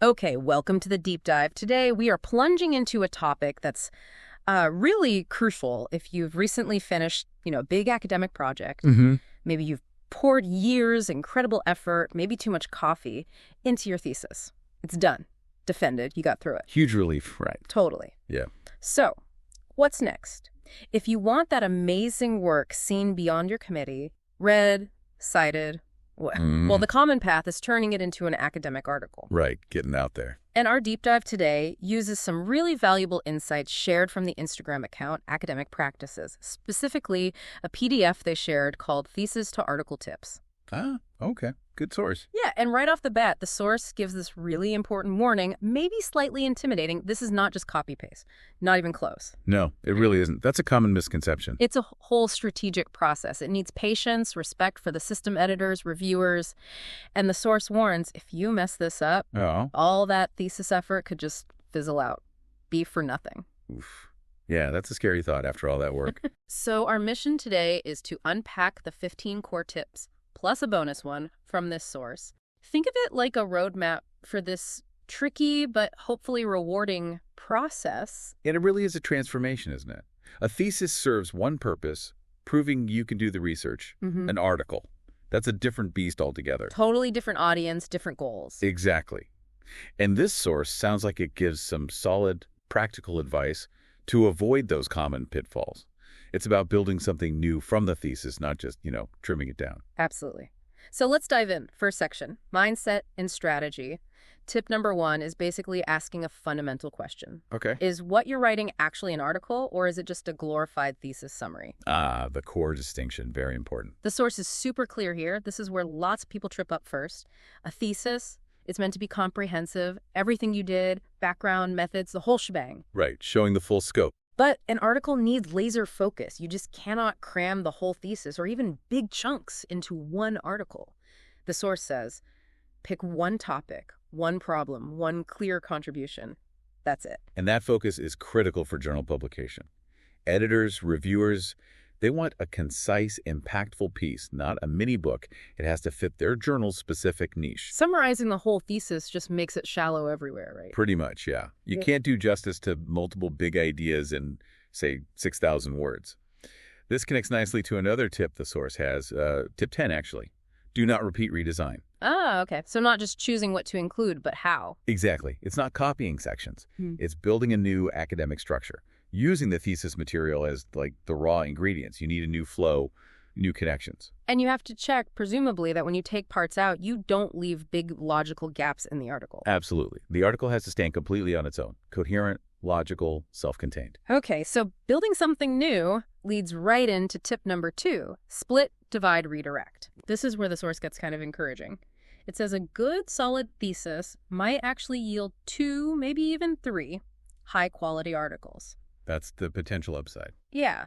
Okay, welcome to the deep dive. Today, we are plunging into a topic that's really crucial if you've recently finished, a big academic project. Mm-hmm. Maybe you've poured years, incredible effort, maybe too much coffee into your thesis. It's done. Defended. You got through it. Huge relief, right? Totally. Yeah. So, what's next? If you want that amazing work seen beyond your committee, read, cited, well, the common path is turning it into an academic article. Right, getting out there. And our deep dive today uses some really valuable insights shared from the Instagram account, Academic Practices, specifically a PDF they shared called Thesis to Article Tips. Ah, okay. Good source. Yeah, and right off the bat, the source gives this really important warning, maybe slightly intimidating. This is not just copy-paste. Not even close. No, it really isn't. That's a common misconception. It's a whole strategic process. It needs patience, respect for the system editors, reviewers, and the source warns, if you mess this up, all that thesis effort could just fizzle out, be for nothing. Oof. Yeah, that's a scary thought after all that work. So our mission today is to unpack the 15 core tips, plus a bonus one from this source. Think of it like a roadmap for this tricky but hopefully rewarding process. And it really is a transformation, isn't it? A thesis serves one purpose, proving you can do the research. An article. That's a different beast altogether. Totally different audience, different goals. Exactly. And this source sounds like it gives some solid, practical advice to avoid those common pitfalls. It's about building something new from the thesis, not just, trimming it down. Absolutely. So let's dive in. First section, mindset and strategy. Tip number 1 is basically asking a fundamental question. Okay. Is what you're writing actually an article, or is it just a glorified thesis summary? Ah, the core distinction. Very important. The source is super clear here. This is where lots of people trip up first. A thesis is meant to be comprehensive. Everything you did, background, methods, the whole shebang. Right, showing the full scope. But an article needs laser focus. You just cannot cram the whole thesis or even big chunks into one article. The source says, pick one topic, one problem, one clear contribution. That's it. And that focus is critical for journal publication. Editors, reviewers, they want a concise, impactful piece, not a mini book. It has to fit their journal's specific niche. Summarizing the whole thesis just makes it shallow everywhere, right? Pretty much, yeah. You can't do justice to multiple big ideas in, say, 6,000 words. This connects nicely to another tip the source has, tip 10, actually. Do not repeat redesign. Ah, okay. So not just choosing what to include, but how. Exactly. It's not copying sections. It's building a new academic structure. Using the thesis material as like the raw ingredients. You need a new flow, new connections. And you have to check, presumably, that when you take parts out, you don't leave big logical gaps in the article. Absolutely. The article has to stand completely on its own. Coherent, logical, self-contained. Okay, so building something new leads right into tip number 2, split, divide, redirect. This is where the source gets kind of encouraging. It says a good, solid thesis might actually yield 2, maybe even 3 high-quality articles. That's the potential upside. Yeah.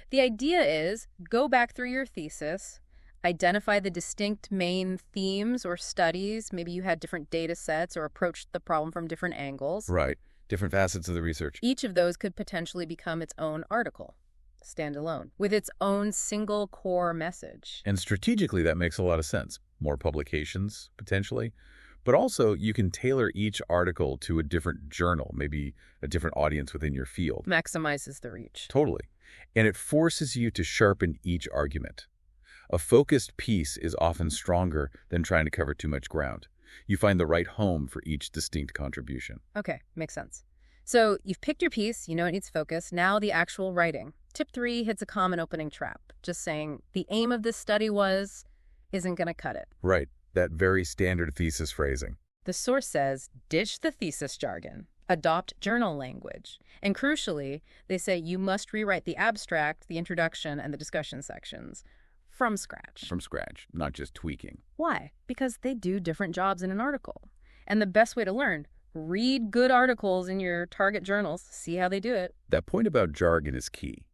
The idea is go back through your thesis, identify the distinct main themes or studies. Maybe you had different data sets or approached the problem from different angles. Right. Different facets of the research. Each of those could potentially become its own article, standalone, with its own single core message. And strategically, that makes a lot of sense. More publications, potentially. But also, you can tailor each article to a different journal, maybe a different audience within your field. Maximizes the reach. Totally. And it forces you to sharpen each argument. A focused piece is often stronger than trying to cover too much ground. You find the right home for each distinct contribution. Okay, makes sense. So you've picked your piece, you know it needs focus. Now the actual writing. Tip 3 hits a common opening trap. Just saying the aim of this study isn't going to cut it. Right. That very standard thesis phrasing. The source says, ditch the thesis jargon, adopt journal language. And crucially, they say you must rewrite the abstract, the introduction, and the discussion sections from scratch. From scratch, not just tweaking. Why? Because they do different jobs in an article. And the best way to learn, read good articles in your target journals, see how they do it. That point about jargon is key.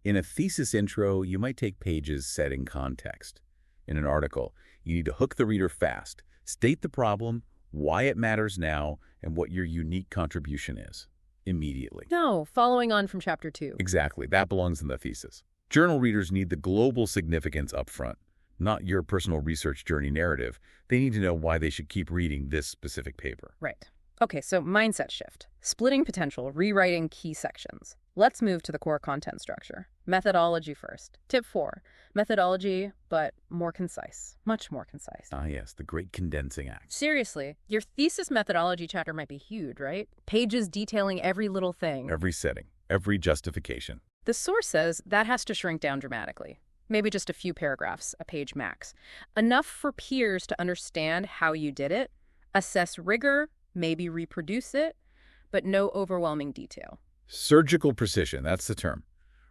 In a thesis intro, you might take pages set in context. In an article, you need to hook the reader fast, state the problem, why it matters now, and what your unique contribution is, immediately. No, following on from chapter 2. Exactly. That belongs in the thesis. Journal readers need the global significance up front. not your personal research journey narrative. They need to know why they should keep reading this specific paper. Right. Okay, so mindset shift. Splitting potential, rewriting key sections. Let's move to the core content structure. Methodology first. Tip 4. Methodology, but more concise. Much more concise. Ah, yes, the great condensing act. Seriously, your thesis methodology chapter might be huge, right? Pages detailing every little thing. Every setting, every justification. The source says that has to shrink down dramatically. Maybe just a few paragraphs, a page max. Enough for peers to understand how you did it, assess rigor, maybe reproduce it, but no overwhelming detail. Surgical precision, that's the term.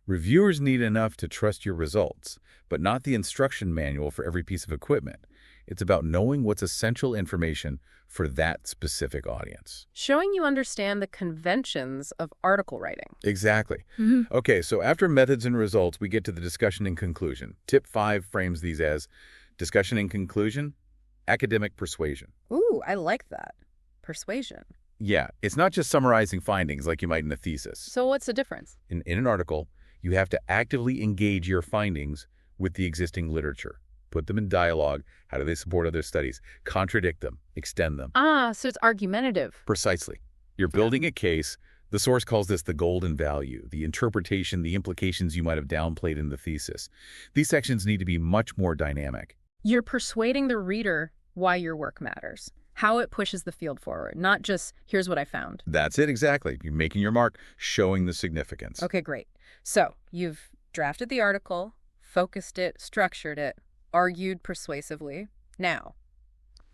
Reviewers need enough to trust your results, but not the instruction manual for every piece of equipment. It's about knowing what's essential information for that specific audience. Showing you understand the conventions of article writing. Exactly. Okay, so after methods and results, we get to the discussion and conclusion. Tip 5 frames these as discussion and conclusion, academic persuasion. Ooh, I like that. Persuasion. Yeah, it's not just summarizing findings like you might in a thesis. So what's the difference? In an article, you have to actively engage your findings with the existing literature. Put them in dialogue. How do they support other studies? Contradict them. Extend them. Ah, so it's argumentative. Precisely. You're building a case. The source calls this the golden value, the interpretation, the implications you might have downplayed in the thesis. These sections need to be much more dynamic. You're persuading the reader why your work matters, how it pushes the field forward, not just, here's what I found. That's it, exactly. You're making your mark, showing the significance. Okay, great. So you've drafted the article, focused it, structured it, argued persuasively. Now,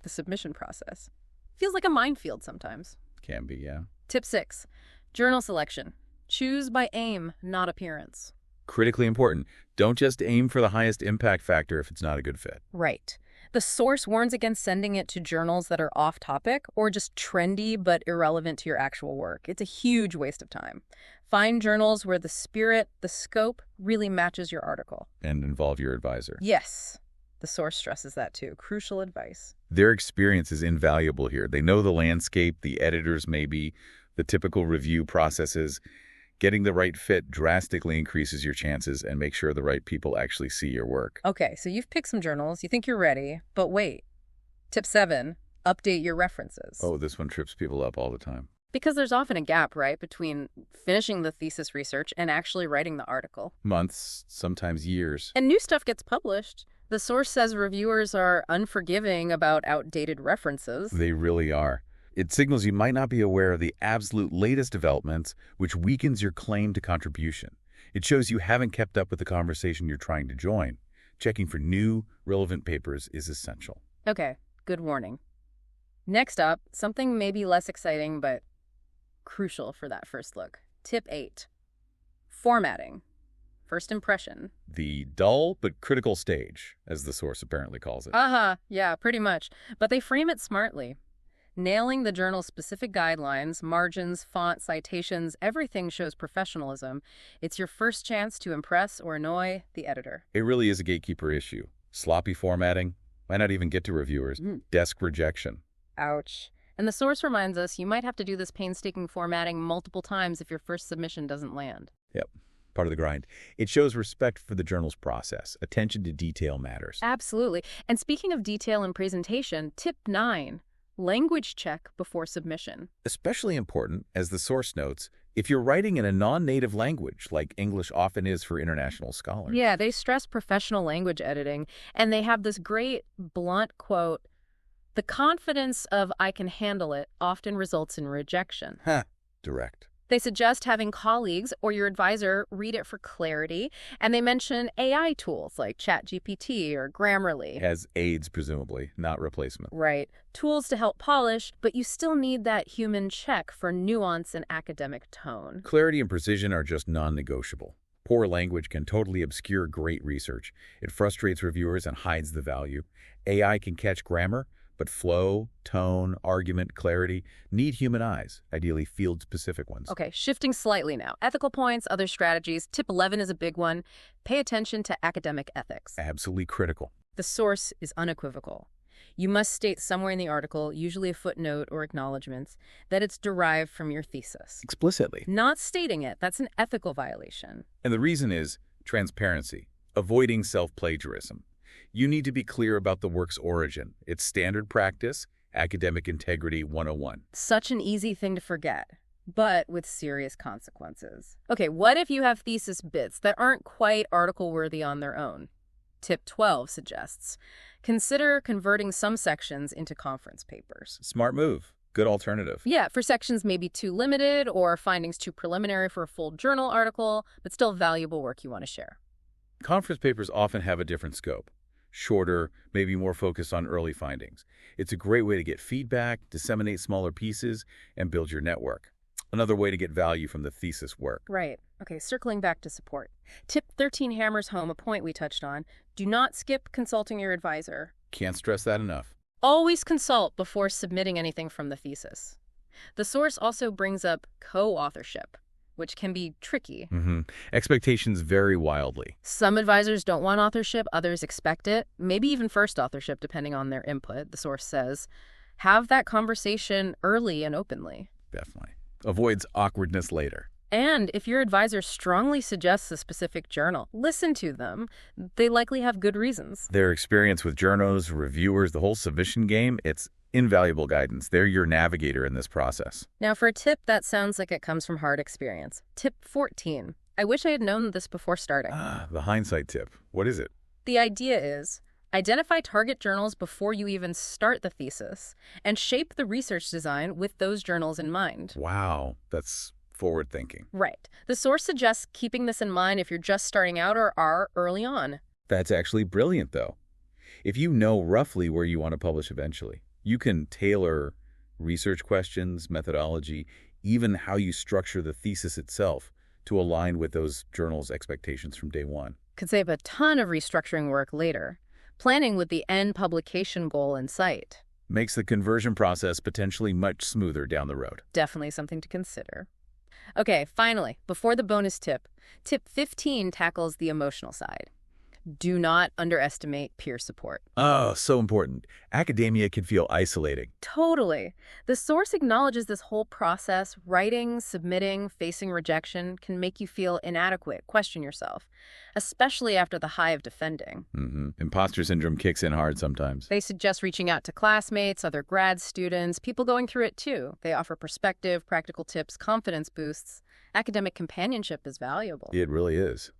the submission process. Feels like a minefield sometimes. Can be, yeah. Tip 6, journal selection. Choose by aim, not appearance. Critically important. Don't just aim for the highest impact factor if it's not a good fit. Right. The source warns against sending it to journals that are off topic or just trendy but irrelevant to your actual work. It's a huge waste of time. Find journals where the spirit, the scope really matches your article. And involve your advisor. Yes. The source stresses that too. Crucial advice. Their experience is invaluable here. They know the landscape, the editors maybe, the typical review processes. Getting the right fit drastically increases your chances and makes sure the right people actually see your work. Okay, so you've picked some journals. You think you're ready, but wait. Tip 7, update your references. Oh, this one trips people up all the time. Because there's often a gap, right, between finishing the thesis research and actually writing the article. Months, sometimes years. And new stuff gets published. The source says reviewers are unforgiving about outdated references. They really are. It signals you might not be aware of the absolute latest developments, which weakens your claim to contribution. It shows you haven't kept up with the conversation you're trying to join. Checking for new, relevant papers is essential. Okay, good warning. Next up, something maybe less exciting but crucial for that first look. Tip 8, formatting. First impression. The dull but critical stage, as the source apparently calls it. Yeah, pretty much. But they frame it smartly. Nailing the journal's specific guidelines, margins, font, citations, everything shows professionalism. It's your first chance to impress or annoy the editor. It really is a gatekeeper issue. Sloppy formatting, might not even get to reviewers. Desk rejection. Ouch. And the source reminds us you might have to do this painstaking formatting multiple times if your first submission doesn't land. Yep, part of the grind. It shows respect for the journal's process. Attention to detail matters. Absolutely. And speaking of detail and presentation, tip 9. Language check before submission. Especially important, as the source notes, if you're writing in a non-native language, like English often is for international scholars. Yeah, they stress professional language editing, and they have this great, blunt quote, "The confidence of I can handle it often results in rejection." Direct. They suggest having colleagues or your advisor read it for clarity, and they mention AI tools like ChatGPT or Grammarly. As aids, presumably, not replacement. Right. Tools to help polish, but you still need that human check for nuance and academic tone. Clarity and precision are just non-negotiable. Poor language can totally obscure great research. It frustrates reviewers and hides the value. AI can catch grammar, but flow, tone, argument, clarity need human eyes, ideally field-specific ones. Okay, shifting slightly now. Ethical points, other strategies. Tip 11 is a big one. Pay attention to academic ethics. Absolutely critical. The source is unequivocal. You must state somewhere in the article, usually a footnote or acknowledgments, that it's derived from your thesis. Explicitly. Not stating it, that's an ethical violation. And the reason is transparency, avoiding self-plagiarism. You need to be clear about the work's origin. It's standard practice, academic integrity 101. Such an easy thing to forget, but with serious consequences. Okay, what if you have thesis bits that aren't quite article-worthy on their own? Tip 12 suggests, consider converting some sections into conference papers. Smart move. Good alternative. Yeah, for sections maybe too limited or findings too preliminary for a full journal article, but still valuable work you want to share. Conference papers often have a different scope. Shorter, maybe more focused on early findings. It's a great way to get feedback, disseminate smaller pieces, and build your network. Another way to get value from the thesis work. Right. Okay, circling back to support. Tip 13 hammers home a point we touched on. Do not skip consulting your advisor. Can't stress that enough. Always consult before submitting anything from the thesis. The source also brings up co-authorship, which can be tricky. Expectations vary wildly. Some advisors don't want authorship, others expect it, maybe even first authorship depending on their input, the source says. Have that conversation early and openly. Definitely. Avoids awkwardness later. And if your advisor strongly suggests a specific journal, listen to them. They likely have good reasons. Their experience with journals, reviewers, the whole submission game, it's invaluable guidance. They're your navigator in this process. Now for a tip that sounds like it comes from hard experience. Tip 14. I wish I had known this before starting. The hindsight tip. What is it? The idea is, identify target journals before you even start the thesis, and shape the research design with those journals in mind. Wow, that's forward thinking. Right. The source suggests keeping this in mind if you're just starting out or are early on. That's actually brilliant, though. If you know roughly where you want to publish eventually, you can tailor research questions, methodology, even how you structure the thesis itself to align with those journals' expectations from day one. Could save a ton of restructuring work later, planning with the end publication goal in sight. Makes the conversion process potentially much smoother down the road. Definitely something to consider. Okay, finally, before the bonus tip, tip 15 tackles the emotional side. Do not underestimate peer support. Oh, so important. Academia can feel isolating. Totally. The source acknowledges this whole process. Writing, submitting, facing rejection can make you feel inadequate, question yourself, especially after the high of defending. Imposter syndrome kicks in hard sometimes. They suggest reaching out to classmates, other grad students, people going through it too. They offer perspective, practical tips, confidence boosts. Academic companionship is valuable. It really is.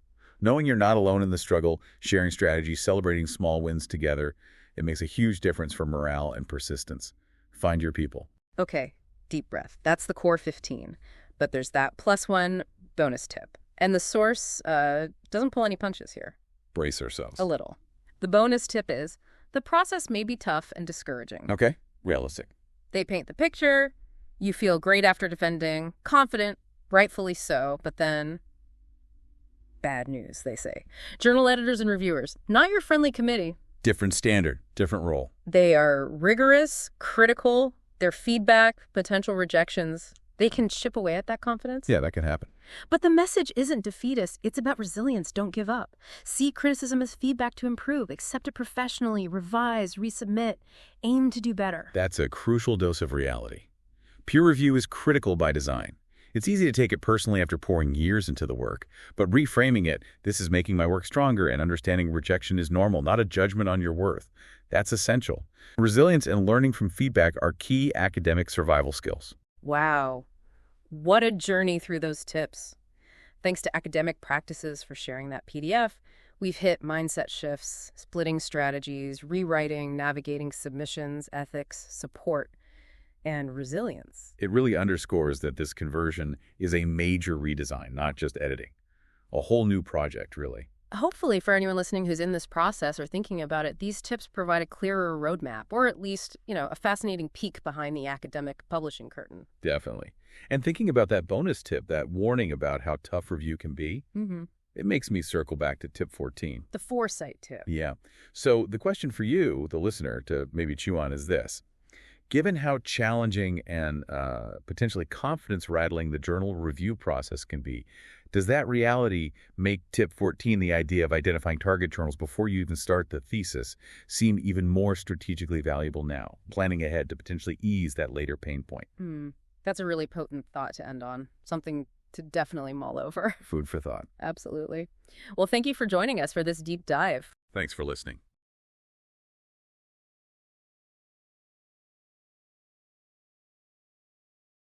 Knowing you're not alone in the struggle, sharing strategies, celebrating small wins together, it makes a huge difference for morale and persistence. Find your people. Okay, deep breath. That's the core 15. But there's that +1 bonus tip. And the source doesn't pull any punches here. Brace ourselves. A little. The bonus tip is, the process may be tough and discouraging. Okay, realistic. They paint the picture, you feel great after defending, confident, rightfully so, but then bad news, they say. Journal editors and reviewers, not your friendly committee. Different standard, different role. They are rigorous, critical, their feedback, potential rejections. They can chip away at that confidence. Yeah, that can happen. But the message isn't defeatist. It's about resilience. Don't give up. See criticism as feedback to improve. Accept it professionally. Revise, resubmit. Aim to do better. That's a crucial dose of reality. Peer review is critical by design. It's easy to take it personally after pouring years into the work, but reframing it, this is making my work stronger, and understanding rejection is normal, not a judgment on your worth. That's essential. Resilience and learning from feedback are key academic survival skills. Wow. What a journey through those tips. Thanks to Academic Practices for sharing that PDF. We've hit mindset shifts, splitting strategies, rewriting, navigating submissions, ethics, support, and resilience. It really underscores that this conversion is a major redesign, not just editing. A whole new project, really. Hopefully, for anyone listening who's in this process or thinking about it, these tips provide a clearer roadmap, or at least, a fascinating peek behind the academic publishing curtain. Definitely. And thinking about that bonus tip, that warning about how tough review can be, it makes me circle back to tip 14. The foresight tip. Yeah. So the question for you, the listener, to maybe chew on is this. Given how challenging and potentially confidence-rattling the journal review process can be, does that reality make tip 14, the idea of identifying target journals before you even start the thesis, seem even more strategically valuable now, planning ahead to potentially ease that later pain point? That's a really potent thought to end on, something to definitely mull over. Food for thought. Absolutely. Well, thank you for joining us for this deep dive. Thanks for listening.